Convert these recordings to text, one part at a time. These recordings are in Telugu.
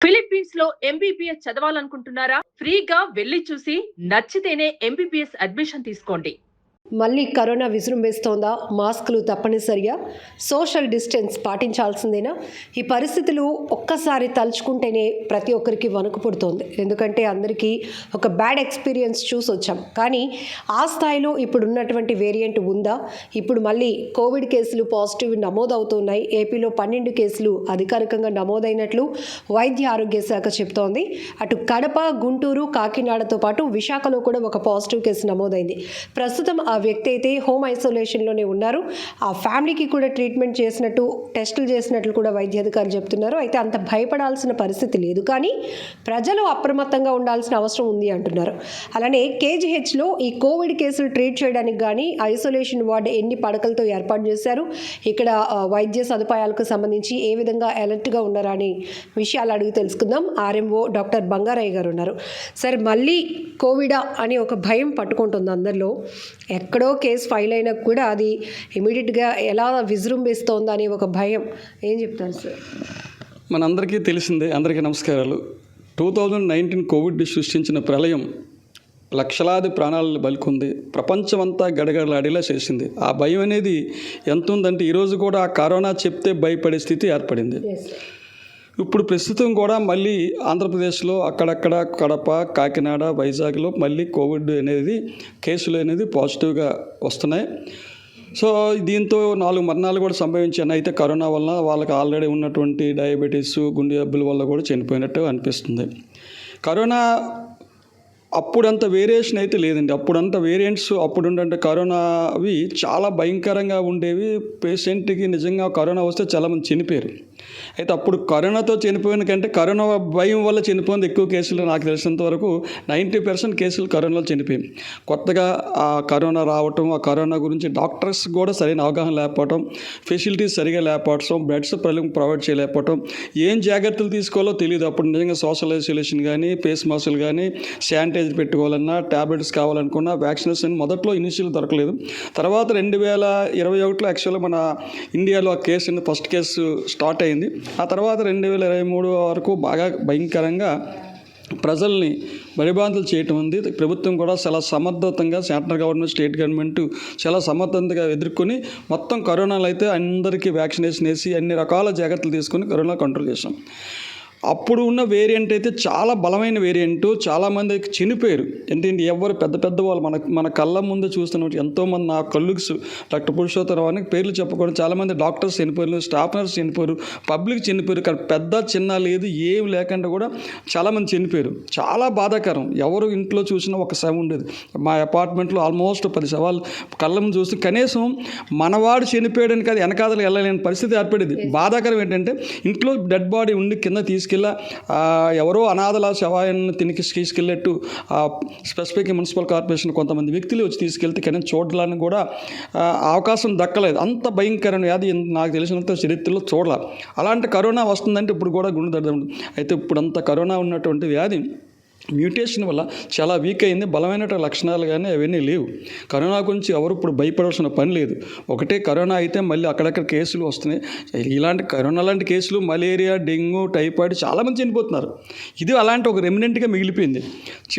ఫిలిప్పీన్స్ లో ఎంబీబీఎస్ చదవాలనుకుంటున్నారా? ఫ్రీగా వెళ్లి చూసి నచ్చితేనే ఎంబీబీఎస్ అడ్మిషన్ తీసుకోండి. మళ్ళీ కరోనా విజృంభిస్తోందా? మాస్కులు తప్పనిసరిగా? సోషల్ డిస్టెన్స్ పాటించాల్సిందేనా? ఈ పరిస్థితులు ఒక్కసారి తలుచుకుంటేనే ప్రతి ఒక్కరికి వణుకు పుడుతోంది. ఎందుకంటే అందరికీ ఒక బ్యాడ్ ఎక్స్పీరియన్స్ చూసి వచ్చాం. కానీ ఆ స్థాయిలో ఇప్పుడు ఉన్నటువంటి వేరియంట్ ఉందా? ఇప్పుడు మళ్ళీ కోవిడ్ కేసులు పాజిటివ్ నమోదవుతున్నాయి. ఏపీలో 12 కేసులు అధికారికంగా నమోదైనట్లు వైద్య ఆరోగ్య శాఖ చెబుతోంది. అటు కడప, గుంటూరు, కాకినాడతో పాటు విశాఖలో కూడా ఒక పాజిటివ్ కేసు నమోదైంది. ప్రస్తుతం ఆ వ్యక్తి అయితే హోమ్ ఐసోలేషన్లోనే ఉన్నారు. ఆ ఫ్యామిలీకి కూడా ట్రీట్మెంట్ చేసినట్టు, టెస్టులు చేసినట్లు కూడా వైద్య అధికారులు చెప్తున్నారు. అయితే అంత భయపడాల్సిన పరిస్థితి లేదు, కానీ ప్రజలు అప్రమత్తంగా ఉండాల్సిన అవసరం ఉంది అంటున్నారు. అలానే కేజీహెచ్లో ఈ కోవిడ్ కేసులు ట్రీట్ చేయడానికి కానీ ఐసోలేషన్ వార్డు ఎన్ని పడకలతో ఏర్పాటు చేశారు, ఇక్కడ వైద్య సదుపాయాలకు సంబంధించి ఏ విధంగా అలర్ట్గా ఉన్నారా అని విషయాలు అడిగి తెలుసుకుందాం. ఆర్ఎంఓ డాక్టర్ బంగారయ్య గారు ఉన్నారు. సరే, మళ్ళీ కోవిడా అని ఒక భయం పట్టుకుంటుంది అందరిలో. ఎక్కడో కేసు ఫైల్ అయినా కూడా అది ఇమీడియట్గా ఎలా విజృంభిస్తోంది అనే ఒక భయం. ఏం చెప్తారు సార్? మనందరికీ తెలిసిందే. అందరికీ నమస్కారాలు. 2019 కోవిడ్ సృష్టించిన ప్రళయం లక్షలాది ప్రాణాలను బలికొంది. ప్రపంచమంతా గడగడలాడేలా చేసింది. ఆ భయం అనేది ఎంత ఉందంటే ఈరోజు కూడా ఆ కరోనా చెప్తే భయపడే స్థితి ఏర్పడింది. ఇప్పుడు ప్రస్తుతం కూడా మళ్ళీ ఆంధ్రప్రదేశ్లో అక్కడక్కడ కడప, కాకినాడ, వైజాగ్లో మళ్ళీ కోవిడ్ అనేది కేసులు అనేది పాజిటివ్గా వస్తున్నాయి. సో దీంతో 4 మరణాలు కూడా సంభవించాయి. అయితే కరోనా వల్ల వాళ్ళకి ఆల్రెడీ ఉన్నటువంటి డయాబెటీస్, గుండె జబ్బుల వల్ల కూడా చనిపోయినట్టు అనిపిస్తుంది. కరోనా అప్పుడంత వేరియేషన్ అయితే లేదండి. అప్పుడంత వేరియంట్స్ అప్పుడుంటే కరోనావి చాలా భయంకరంగా ఉండేవి. పేషెంట్కి నిజంగా కరోనా వస్తే చాలామంది చనిపోయారు. అయితే అప్పుడు కరోనాతో చనిపోయిన కంటే కరోనా భయం వల్ల చనిపోయింది ఎక్కువ కేసులు. నాకు తెలిసినంత వరకు 90% కేసులు కరోనాలో చనిపోయాయి. కొత్తగా ఆ కరోనా రావటం, ఆ కరోనా గురించి డాక్టర్స్ కూడా సరైన అవగాహన లేకపోవటం, ఫెసిలిటీస్ సరిగా లేకపోవటం, బెడ్స్ ప్రొవైడ్ చేయలేకపోవటం, ఏం జాగ్రత్తలు తీసుకోవాలో తెలియదు. అప్పుడు నిజంగా సోషల్ ఐసోలేషన్ కానీ, ఫేస్ మాస్కులు కానీ, శానిటైజర్ పెట్టుకోవాలన్నా, ట్యాబ్లెట్స్ కావాలనుకున్నా, వ్యాక్సినేషన్ మొదట్లో ఇనిషియల్ దొరకలేదు. తర్వాత 2021లో యాక్చువల్గా మన ఇండియాలో ఆ కేసు ఫస్ట్ కేసు స్టార్ట్ అయింది. ఆ తర్వాత 2023 వరకు బాగా భయంకరంగా ప్రజల్ని భయభ్రాంతులు చేయటం ఉంది. ప్రభుత్వం కూడా చాలా సమర్థవంతంగా, సెంట్రల్ గవర్నమెంట్, స్టేట్ గవర్నమెంట్ చాలా సమర్థవంతంగా ఎదుర్కొని మొత్తం కరోనాలో అయితే అందరికీ వ్యాక్సినేషన్ వేసి అన్ని రకాల జాగ్రత్తలు తీసుకొని కరోనా కంట్రోల్ చేసాం. అప్పుడు ఉన్న వేరియంట్ అయితే చాలా బలమైన వేరియంట్. చాలామంది చనిపోయారు. ఏంటంటే ఎవరు పెద్ద వాళ్ళు మన కళ్ళ ముందు చూస్తున్నట్టు ఎంతోమంది, నా కళ్ళుక్స్ డాక్టర్ పురుషోత్తరావు అని పేర్లు చెప్పకూడదు, చాలామంది డాక్టర్స్ చనిపోయారు, స్టాఫ్ నర్స్ చనిపోయారు, పబ్లిక్ చనిపోయారు. ఇక్కడ పెద్ద చిన్న లేదు, ఏం లేకుండా కూడా చాలామంది చనిపోయారు. చాలా బాధాకరం. ఎవరు ఇంట్లో చూసినా ఒక శవం ఉండేది. మా అపార్ట్మెంట్లో ఆల్మోస్ట్ 10 శవాలు కళ్ళ ముందు చూస్తే కనీసం మనవాడు చనిపోయాడని కాదు, వెనకాదలు వెళ్ళలేని పరిస్థితి ఏర్పడేది. బాధాకరం ఏంటంటే ఇంట్లో డెడ్ బాడీ ఉండి కింద తీసుకెళ్ళి ఎవరో అనాథల శవాన్ని తీసుకెళ్ళేట్టు స్పెసిఫిక్ మున్సిపల్ కార్పొరేషన్ కొంతమంది వ్యక్తులు వచ్చి తీసుకెళ్తే కనీసం చూడడానికి కూడా అవకాశం దక్కలేదు. అంత భయంకరమైన వ్యాధి నాకు తెలిసినంత చరిత్రలో చూడాలి. అలాంటి కరోనా వస్తుందంటే ఇప్పుడు కూడా గుండె దడదం. అయితే ఇప్పుడు అంత కరోనా ఉన్నటువంటి వ్యాధి మ్యూటేషన్ వల్ల చాలా వీక్ అయింది. బలమైన లక్షణాలు కానీ అవన్నీ లేవు. కరోనా గురించి ఎవరు ఇప్పుడు భయపడాల్సిన పని లేదు. ఒకటే కరోనా అయితే మళ్ళీ అక్కడక్కడ కేసులు వస్తున్నాయి. ఇలాంటి కరోనా లాంటి కేసులు, మలేరియా, డెంగ్యూ, టైఫాయిడ్ చాలామంది చనిపోతున్నారు. ఇది అలాంటి ఒక రెమినెంట్గా మిగిలిపోయింది.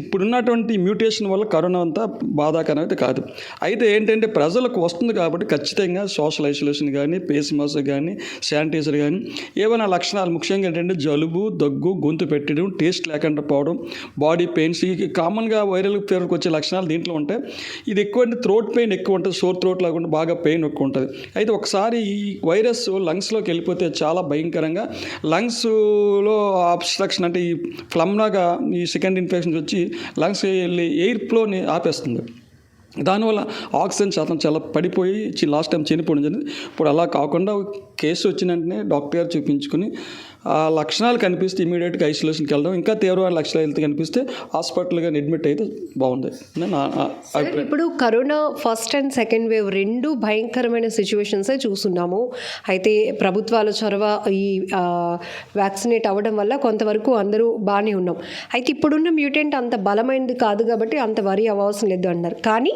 ఇప్పుడున్నటువంటి మ్యూటేషన్ వల్ల కరోనా అంతా బాధాకరం అయితే కాదు. అయితే ఏంటంటే ప్రజలకు వస్తుంది కాబట్టి ఖచ్చితంగా సోషల్ ఐసోలేషన్ కానీ, ఫేస్ మాస్క్ కానీ, శానిటైజర్ కానీ, ఏమైనా లక్షణాలు ముఖ్యంగా ఏంటంటే జలుబు, దగ్గు, గొంతు పెట్టడం, టేస్ట్ లేకుండా పోవడం, బాడీ పెయిన్స్, ఈ కామన్గా వైరల్ ఫీవర్కి వచ్చే లక్షణాలు దీంట్లో ఉంటాయి. ఇది ఎక్కువ అంటే థ్రోట్ పెయిన్ ఎక్కువ ఉంటుంది, సోర్ థ్రోట్ లాగా బాగా పెయిన్ ఎక్కువ ఉంటుంది. అయితే ఒకసారి ఈ వైరస్ లంగ్స్లోకి వెళ్ళిపోతే చాలా భయంకరంగా లంగ్స్లో అబ్స్ట్రక్షన్ అంటే ఈ ఫ్లమ్లాగా ఈ సెకండ్ ఇన్ఫెక్షన్స్ వచ్చి లంగ్స్ వెళ్ళి ఎయిర్ ఫ్లోని ఆపేస్తుంది. దానివల్ల ఆక్సిజన్ శాతం చాలా పడిపోయి లాస్ట్ టైం చనిపోవడం జరిగింది. ఇప్పుడు అలా కాకుండా కేసు వచ్చిన వెంటనే డాక్టర్ గారు చూపించుకుని ఆ లక్షణాలు కనిపిస్తే ఇమీడియట్గా ఐసోలేషన్కి వెళ్ళడం, ఇంకా తీవ్రమైన లక్షణాలు కనిపిస్తే హాస్పిటల్గా అడ్మిట్ అయితే బాగుంది. ఇప్పుడు corona first and second wave రెండు భయంకరమైన సిచ్యువేషన్సే చూస్తున్నాము. అయితే ప్రభుత్వాల చొరవ ఈ వ్యాక్సినేట్ అవ్వడం వల్ల కొంతవరకు అందరూ బాగానే ఉన్నాం. అయితే ఇప్పుడున్న మ్యూటెంట్ అంత బలమైనది కాదు కాబట్టి అంత వరి అవ్వాల్సిన లేదు అన్నారు. కానీ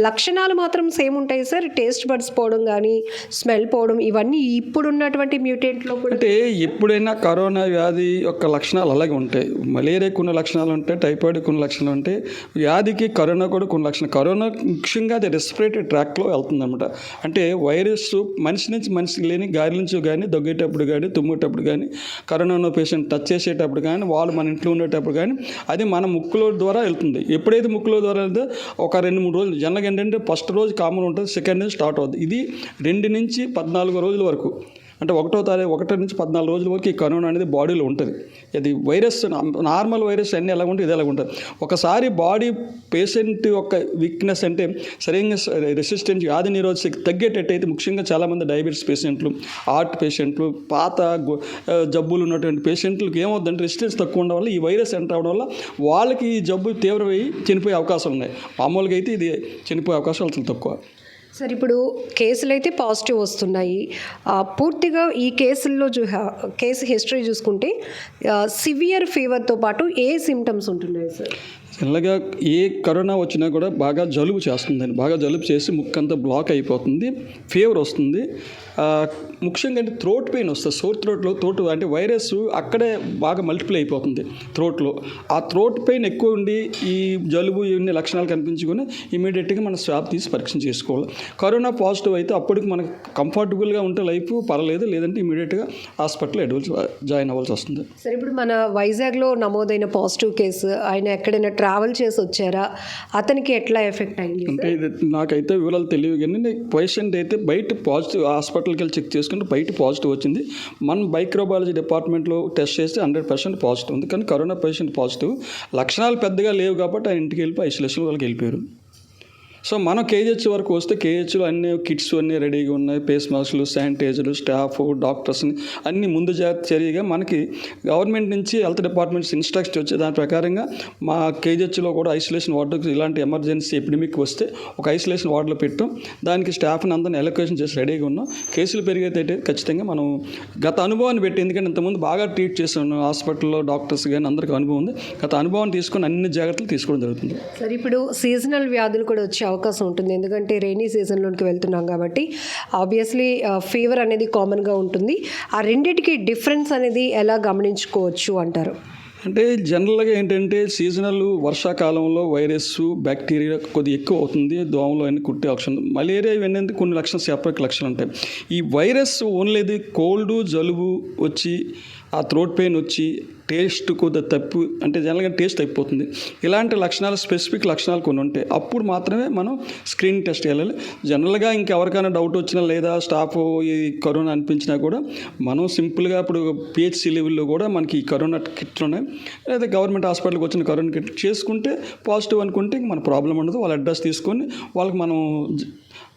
లక్షణాలు మాత్రం సేమ్ ఉంటాయి సార్. టేస్ట్ బడ్స్ పోవడం కానీ, స్మెల్ పోవడం, ఇవన్నీ ఇప్పుడున్నటువంటి మ్యూటెంట్లో కూడా. అంటే ఎప్పుడైనా కరోనా వ్యాధి యొక్క లక్షణాలు అలాగే ఉంటాయి. మలేరియాకి కొన్ని లక్షణాలు ఉంటాయి, టైఫాయిడ్ కొన్ని లక్షణాలు ఉంటాయి, వ్యాధికి కరోనా కూడా కొన్ని లక్షణాలు. కరోనా ముఖ్యంగా అది రెస్పిరేటరీ ట్రాక్లో వెళ్తుందన్నమాట. అంటే వైరస్ మనిషి నుంచి మనిషికి లేని గాలి నుంచి కానీ, దగ్గేటప్పుడు కానీ, తుమ్మేటప్పుడు కానీ, కరోనా ఉన్న పేషెంట్ టచ్ చేసేటప్పుడు కానీ, వాళ్ళు మన ఇంట్లో ఉండేటప్పుడు కానీ అది మన ముక్కులో ద్వారా వెళ్తుంది. ఎప్పుడైతే ముక్కులో ద్వారా వెళ్తే ఒక 2-3 రోజులు జనరల్గా ఏంటంటే ఫస్ట్ రోజు కామన్ ఉంటుంది, సెకండ్ నుంచి స్టార్ట్ అవుతుంది. ఇది 2 నుంచి 14 రోజుల వరకు, అంటే 1 నుంచి 14 రోజుల వరకు ఈ కరోనా అనేది బాడీలో ఉంటుంది. ఇది వైరస్, నార్మల్ వైరస్ అన్నీ ఎలా ఉంటుంది, ఇది ఎలా ఉంటుంది. ఒకసారి బాడీ పేషెంట్ యొక్క వీక్నెస్ అంటే సరైన రెసిస్టెన్స్, వ్యాధి నిరోధక శక్తి తగ్గేటట్టయితే, ముఖ్యంగా చాలామంది డయాబెటీస్ పేషెంట్లు, హార్ట్ పేషెంట్లు, పాత జబ్బులు ఉన్నటువంటి పేషెంట్లకు ఏమవుతుందంటే రెసిస్టెన్స్ తక్కువ ఉండడం వల్ల, ఈ వైరస్ ఎంటర్ అవడం వల్ల వాళ్ళకి ఈ జబ్బు తీవ్రమై చనిపోయే అవకాశాలు ఉన్నాయి. మామూలుగా అయితే ఇది చనిపోయే అవకాశాలు చాలా తక్కువ. సార్, ఇప్పుడు కేసులు అయితే పాజిటివ్ వస్తున్నాయి. పూర్తిగా ఈ కేసుల్లో కేసు హిస్టరీ చూసుకుంటే సివియర్ ఫీవర్తో పాటు ఏ సిమ్టమ్స్ ఉంటున్నాయి సార్? జనరల్గా ఏ కరోనా వచ్చినా కూడా బాగా జలుబు చేస్తుందండి. బాగా జలుబు చేసి ముక్కంతా బ్లాక్ అయిపోతుంది, ఫీవర్ వస్తుంది, ముఖ్యంగా అంటే థ్రోట్ పెయిన్ వస్తుంది. సోర్ థ్రోట్లో అంటే వైరస్ అక్కడే బాగా మల్టిప్లై అయిపోతుంది థ్రోట్లో. ఆ థ్రోట్ పెయిన్ ఎక్కువ ఉండి ఈ జలుబు ఇవన్నీ లక్షణాలు కనిపించుకొని ఇమీడియట్గా మనం స్వాబ్ తీసి పరీక్ష చేసుకోవాలి. కరోనా పాజిటివ్ అయితే అప్పటికి మనకు కంఫర్టబుల్గా ఉంటే లైఫ్ పర్లేదు, లేదంటే ఇమీడియట్గా హాస్పిటల్లో జాయిన్ అవ్వాల్సి వస్తుంది. సార్, ఇప్పుడు మన వైజాగ్లో నమోదైన పాజిటివ్ కేసు, ఆయన ఎక్కడైనా ట్రావెల్ చేసి వచ్చారా? అతనికి ఎట్లా ఎఫెక్ట్ అయింది? అంటే నాకైతే వివరాలు తెలియదు, కానీ పేషెంట్ అయితే బయట పాజిటివ్ హాస్పిటల్కి వెళ్ళి చెక్ చేసుకుంటే బయట పాజిటివ్ వచ్చింది. మనం మైక్రోబయాలజీ డిపార్ట్మెంట్లో టెస్ట్ చేస్తే 100% పాజిటివ్ ఉంది. కానీ కరోనా పేషెంట్ పాజిటివ్, లక్షణాలు పెద్దగా లేవు కాబట్టి ఆయన ఇంటికి వెళ్ళిపోయి ఐసోలేషన్ వాళ్ళకి వెళ్ళిపోయారు. సో మనం కేజీహెచ్ వరకు వస్తే కేజీహెచ్లో అన్ని కిట్స్ అన్నీ రెడీగా ఉన్నాయి, ఫేస్ మాస్కులు, శానిటైజర్లు, స్టాఫ్, డాక్టర్స్ని అన్ని ముందు చర్యగా మనకి గవర్నమెంట్ నుంచి హెల్త్ డిపార్ట్మెంట్స్ ఇన్స్ట్రక్షన్ వచ్చే దాని ప్రకారంగా మా కేజీహెచ్లో కూడా ఐసోలేషన్ వార్డుకి ఇలాంటి ఎమర్జెన్సీ ఎపిడమిక్ వస్తే ఒక ఐసోలేషన్ వార్డులో పెట్టాం. దానికి స్టాఫ్ని అందరిని ఎలొకేషన్ చేసి రెడీగా ఉన్నాం. కేసులు పెరిగైతే ఖచ్చితంగా మనం గత అనుభవాన్ని పెట్టి, ఎందుకంటే ఇంతకుముందు బాగా ట్రీట్ చేసాను హాస్పిటల్లో డాక్టర్స్ కానీ అందరికీ అనుభవం ఉంది. గత అనుభవం తీసుకొని అన్ని జాగ్రత్తలు తీసుకోవడం జరుగుతుంది. సార్, ఇప్పుడు సీజనల్ వ్యాధులు కూడా వచ్చే అవకాశం ఉంటుంది, ఎందుకంటే రెయినీ సీజన్లోకి వెళ్తున్నాం కాబట్టి ఆబ్వియస్లీ ఫీవర్ అనేది కామన్గా ఉంటుంది. ఆ రెండింటికి డిఫరెన్స్ అనేది ఎలా గమనించుకోవచ్చు అంటారు? అంటే జనరల్గా ఏంటంటే సీజనల్ వర్షాకాలంలో వైరస్ బ్యాక్టీరియా కొద్దిగా ఎక్కువ అవుతుంది, దోమలు అన్ని కుట్టే లక్షణం. మలేరియా ఇవన్నీ కొన్ని లక్షణాలు సెపరేట్ లక్షణాలు ఉంటాయి. ఈ వైరస్ ఓన్లీ కోల్డ్, జలుబు వచ్చి ఆ థ్రోట్ పెయిన్ వచ్చి టేస్ట్ కొద్దిగా తప్పు, అంటే జనరల్గా టేస్ట్ అయిపోతుంది. ఇలాంటి లక్షణాలు, స్పెసిఫిక్ లక్షణాలు కొన్ని ఉంటాయి. అప్పుడు మాత్రమే మనం స్క్రీనింగ్ టెస్ట్ వెళ్ళాలి. జనరల్గా ఇంకెవరికైనా డౌట్ వచ్చినా లేదా స్టాఫ్ ఈ కరోనా అనిపించినా కూడా మనం సింపుల్గా ఇప్పుడు పిహెచ్సి లెవెల్లో కూడా మనకి ఈ కరోనా కిట్లు ఉన్నాయి, లేదా గవర్నమెంట్ హాస్పిటల్కి వచ్చిన కరోనా కిట్ చేసుకుంటే పాజిటివ్ అనుకుంటే మన ప్రాబ్లం ఉండదు. వాళ్ళ అడ్రస్ తీసుకొని వాళ్ళకి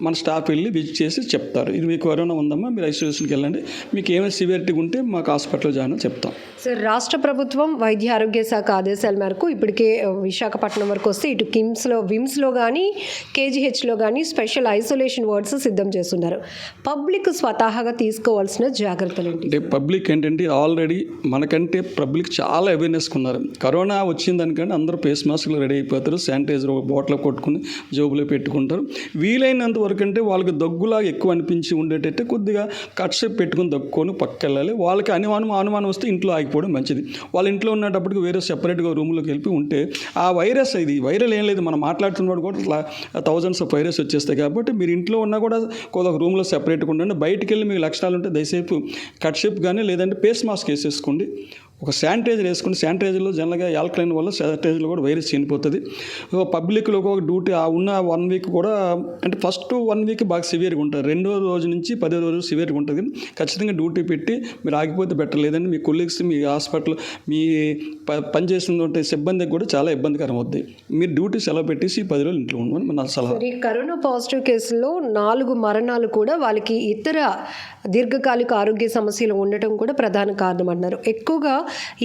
మన స్టాఫ్ వెళ్ళి విజిట్ చేసి చెప్తారు, ఇది మీకు కరోనా ఉందమ్మా, మీరు ఐసోలేషన్కి వెళ్ళండి, మీకు ఏమైనా సివియారిటీ ఉంటే మాకు హాస్పిటల్లో జాయిన్ అని చెప్తాం. సార్, రాష్ట్ర ప్రభుత్వం వైద్య ఆరోగ్య శాఖ ఆదేశాల మేరకు ఇప్పటికే విశాఖపట్నం వరకు వస్తే ఇటు విమ్స్లో కానీ కేజీహెచ్లో కానీ స్పెషల్ ఐసోలేషన్ వార్డ్స్ సిద్ధం చేస్తున్నారు. పబ్లిక్ స్వతహాగా తీసుకోవాల్సిన జాగ్రత్తలు ఏంటి? అంటే పబ్లిక్ ఏంటంటే ఆల్రెడీ మనకంటే పబ్లిక్ చాలా అవేర్నెస్ ఉన్నారు. కరోనా వచ్చిందనికంటే అందరూ ఫేస్ మాస్క్లు రెడీ అయిపోతారు, శానిటైజర్ బాటిల్ కొట్టుకుని జోబులో పెట్టుకుంటారు. వీలైనంత వరకు అంటే వాళ్ళకి దగ్గులాగా ఎక్కువ అనిపించి ఉండేటట్టే కొద్దిగా కట్స్ పెట్టుకుని దగ్గుకొని పక్కకి వెళ్ళాలి. వాళ్ళకి అనుమానం వస్తే ఇంట్లో ఆగిపోవడం మంచిది. వాళ్ళ ఇంట్లో ఉన్నప్పటికీ వేరే సెపరేట్గా రూమ్లోకి వెళ్ళి ఉంటే ఆ వైరస్, ఇది వైరల్ ఏం లేదు, మనం మాట్లాడుతున్నప్పుడు కూడా థౌజండ్స్ ఆఫ్ వైరస్ వచ్చేస్తాయి. కాబట్టి మీరు ఇంట్లో ఉన్నా కూడా కొద్దిగా రూమ్లో సెపరేట్గా ఉండండి. బయటికి వెళ్ళి మీకు లక్షణాలు ఉంటే దయచేపు కట్షిప్ కానీ లేదంటే ఫేస్ మాస్క్ వేసేసుకోండి. ఒక శానిటైజర్ వేసుకుని, శానిటైజర్లో జనరల్గా ఆల్కలైన్ వల్ల శానిటైజర్లో కూడా వైరస్ చనిపోతుంది. పబ్లిక్లో ఒక డ్యూటీ ఉన్న 1 వీక్ కూడా, అంటే ఫస్ట్ 1 వీక్ బాగా సివియర్గా ఉంటుంది, 2వ రోజు నుంచి 10వ రోజు సివియర్గా ఉంటుంది. ఖచ్చితంగా డ్యూటీ పెట్టి మీరు ఆగిపోతే బెటర్, లేదంటే మీ కొలీగ్స్, మీ హాస్పిటల్, మీ పనిచేస్తున్న సిబ్బందికి కూడా చాలా ఇబ్బందికరం అవుతుంది. మీరు డ్యూటీ సెలవు పెట్టేసి 10 రోజులు ఇంట్లో ఉండమని నా సలహా. ఈ కరోనా పాజిటివ్ కేసుల్లో 4 మరణాలు కూడా వాళ్ళకి ఇతర దీర్ఘకాలిక ఆరోగ్య సమస్యలు ఉండటం కూడా ప్రధాన కారణం అన్నారు. ఎక్కువగా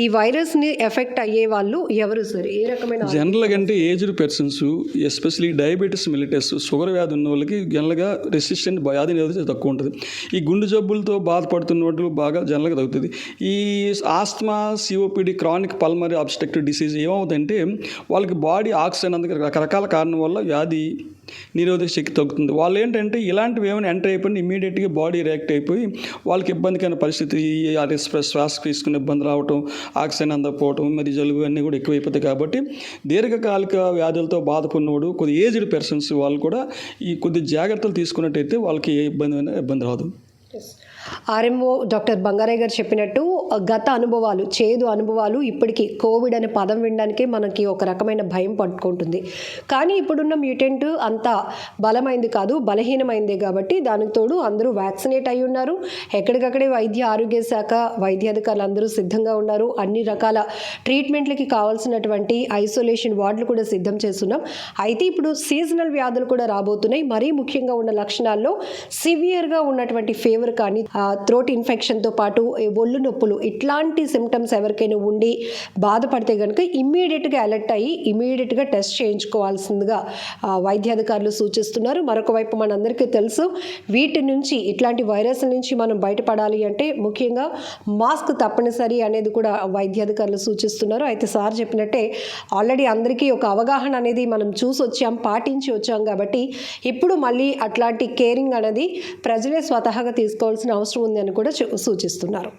ఈ వైరస్ని ఎఫెక్ట్ అయ్యే వాళ్ళు ఎవరు సార్? ఏ రకమైన? జనరల్గా అంటే aged persons, especially diabetes mellitus, sugar వ్యాధి ఉన్న వాళ్ళకి జనరల్గా రెసిస్టెంట్ వ్యాధి నిరోధకత తక్కువ ఉంటుంది. ఈ గుండె జబ్బులతో బాధపడుతున్న వాళ్ళు బాగా జనరల్గా తగ్గుతుంది. ఈ asthma, COPD, chronic pulmonary obstructive disease ఏమవుతుందంటే వాళ్ళకి బాడీ ఆక్సిజన్ అందుకు రకరకాల కారణం వల్ల వ్యాధి నిరోధక శక్తి తగ్గుతుంది. వాళ్ళు ఏంటంటే ఇలాంటివి ఏమైనా ఎంటర్ అయిపోయిన ఇమీడియట్గా బాడీ రియాక్ట్ అయిపోయి వాళ్ళకి ఇబ్బందికరమైన పరిస్థితి, శ్వాస తీసుకునే ఇబ్బంది రావటం, ఆక్సిజన్ అందకపోవటం, మరి జలుబు అన్నీ కూడా ఎక్కువైపోతాయి. కాబట్టి దీర్ఘకాలిక వ్యాధులతో బాధపడినోడు కొద్ది ఏజ్డ్ పర్సన్స్ వాళ్ళు కూడా ఈ కొద్ది జాగ్రత్తలు తీసుకున్నట్టయితే వాళ్ళకి ఏ ఇబ్బంది రాదు. ఆర్ఎంఓ డాక్టర్ బంగారయ్య గారు చెప్పినట్టు గత అనుభవాలు, చేదు అనుభవాలు ఇప్పటికీ కోవిడ్ అనే పదం వినడానికే మనకి ఒక రకమైన భయం పట్టుకుంటుంది. కానీ ఇప్పుడున్న మ్యూటెంట్ అంత బలమైంది కాదు, బలహీనమైందే. కాబట్టి దానికి తోడు అందరూ వ్యాక్సినేట్ అయి ఉన్నారు. ఎక్కడికక్కడే వైద్య ఆరోగ్య శాఖ వైద్యాధికారులు అందరూ సిద్ధంగా ఉన్నారు. అన్ని రకాల ట్రీట్మెంట్లకి కావాల్సినటువంటి ఐసోలేషన్ వార్డులు కూడా సిద్ధం చేస్తున్నాం. అయితే ఇప్పుడు సీజనల్ వ్యాధులు కూడా రాబోతున్నాయి. మరీ ముఖ్యంగా ఉన్న లక్షణాల్లో సివియర్గా ఉన్నటువంటి ఫీవర్ కానీ, థ్రోట్ ఇన్ఫెక్షన్తో పాటు ఒళ్ళు నొప్పులు, ఇట్లాంటి సిమ్టమ్స్ ఎవరికైనా ఉండి బాధపడితే కనుక ఇమ్మీడియట్గా అలర్ట్ అయ్యి ఇమ్మీడియట్గా టెస్ట్ చేయించుకోవాల్సిందిగా వైద్యాధికారులు సూచిస్తున్నారు. మరొక వైపు మనందరికీ తెలుసు, వీటి నుంచి, ఇట్లాంటి వైరస్ల నుంచి మనం బయటపడాలి అంటే ముఖ్యంగా మాస్క్ తప్పనిసరి అనేది కూడా వైద్యాధికారులు సూచిస్తున్నారు. అయితే సార్ చెప్పినట్టే ఆల్రెడీ అందరికీ ఒక అవగాహన అనేది మనం చూసి వచ్చాం, పాటించి వచ్చాం. కాబట్టి ఇప్పుడు మళ్ళీ అట్లాంటి కేరింగ్ అనేది ప్రజలే స్వతహాగా తీసుకోవాల్సిన అవసరం ఉంది అని కూడా సూచిస్తున్నారు.